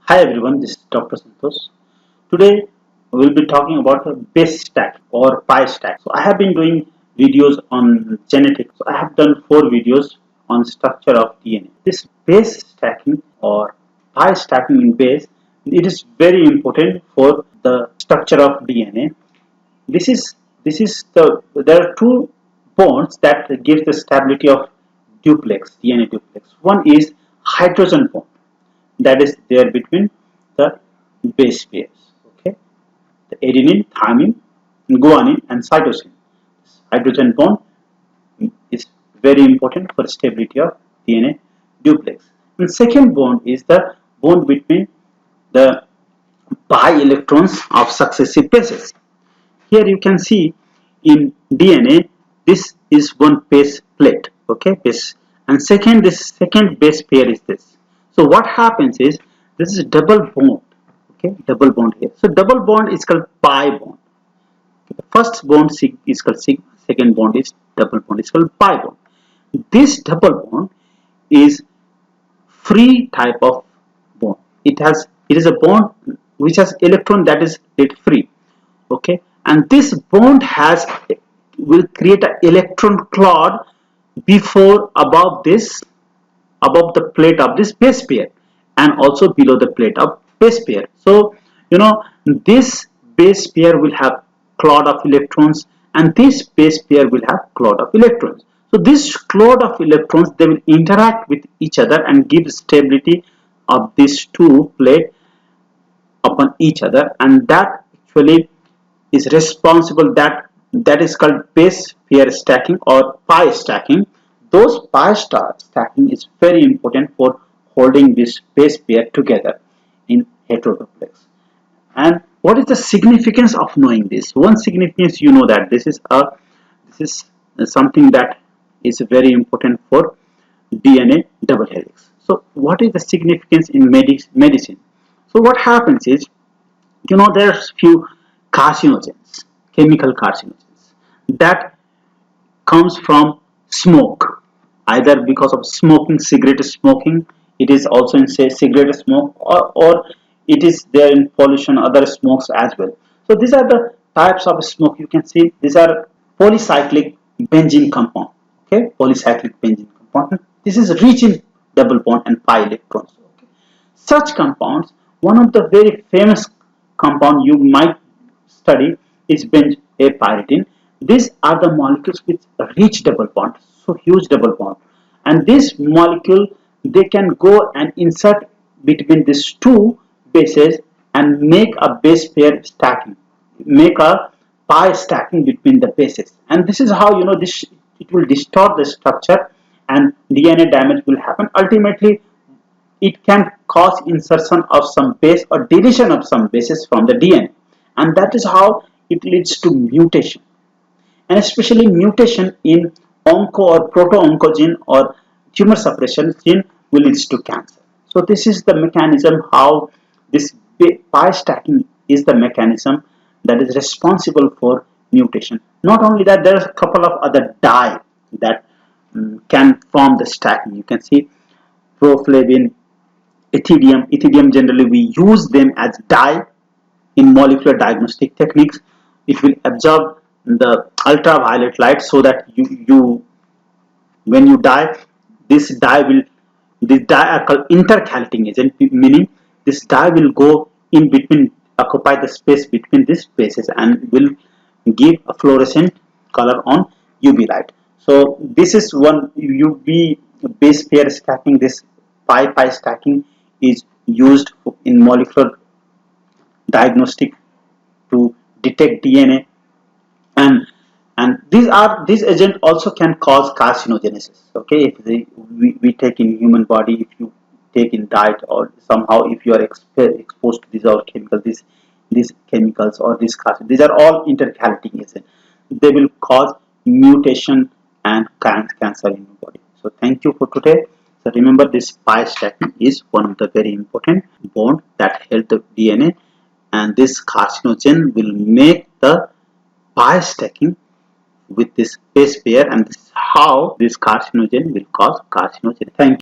Hi everyone, this is Dr. Santosh. Today we will be talking about base stack or pi stack. So I have been doing videos on genetics. So I have done 4 videos on structure of DNA. This base stacking or pi stacking in base, it is very important for the structure of DNA. There are two bonds that gives the stability of duplex, DNA duplex. One is hydrogen bond that is there between the base pairs. Okay, the adenine, thymine, guanine, and cytosine. This hydrogen bond is very important for stability of DNA duplex. And second bond is the bond between the pi electrons of successive bases. Here you can see in DNA this is one base plate, okay, base, and this second base pair is this. So what happens is this is double bond, okay, double bond here. So double bond is called pi bond. The first bond is called sigma, second bond is double bond is called pi bond. This double bond is free type of bond. It is a bond which has electron that is free, okay, and this bond will create an electron cloud above the plate of this base pair and also below the plate of base pair. So this base pair will have cloud of electrons and this base pair will have cloud of electrons. So this cloud of electrons, they will interact with each other and give stability of these two plates upon each other, and that actually is responsible, that is called base pair stacking or pi stacking. Those pi star stacking is very important for holding this base pair together in heteroduplex. And what is the significance of knowing this? One significance, you know that this is something that is very important for DNA double helix. So what is the significance in medicine? So what happens is, there's few carcinogens, chemical carcinogens that comes from smoke, either because of cigarette smoking. It is also in say cigarette smoke, or it is there in pollution, other smokes as well. So these are the types of smoke. You can see these are polycyclic benzene compound. Okay, polycyclic benzene compound. This is rich in double bond and pi electrons. Okay. Such compounds, one of the very famous compound you might study is benzene. These are the molecules with rich double bond, so huge double bond, and this molecule, they can go and insert between these two bases and make a base pair stacking, make a pi stacking between the bases, and this is how this it will distort the structure and DNA damage will happen. Ultimately, it can cause insertion of some base or deletion of some bases from the DNA, and that is how it leads to mutation, and especially mutation in onco or proto-oncogene or tumor suppression gene will lead to cancer. So this is the mechanism how this pi stacking is the mechanism that is responsible for mutation. Not only that, there are a couple of other dye that can form the stacking. You can see proflavin, ethidium generally we use them as dye in molecular diagnostic techniques. It will absorb the ultraviolet light so that you when you dye, this dye are called intercalating agent, meaning this dye will go in between, occupy the space between these spaces and will give a fluorescent color on UV light. So this is one UV base pair stacking. This pi stacking is used in molecular diagnostic to detect DNA, and these agent also can cause carcinogenesis. Okay, if we take in human body, if you take in diet or somehow if you are exposed to these all chemicals, these chemicals or these these are all intercalating agents. They will cause mutation and cancer in your body. So thank you for today. So remember, this pi stacking is one of the very important bond that help the DNA, and this carcinogen will make the pi stacking with this base pair, and this is how this carcinogen will cause carcinogen. Thank you.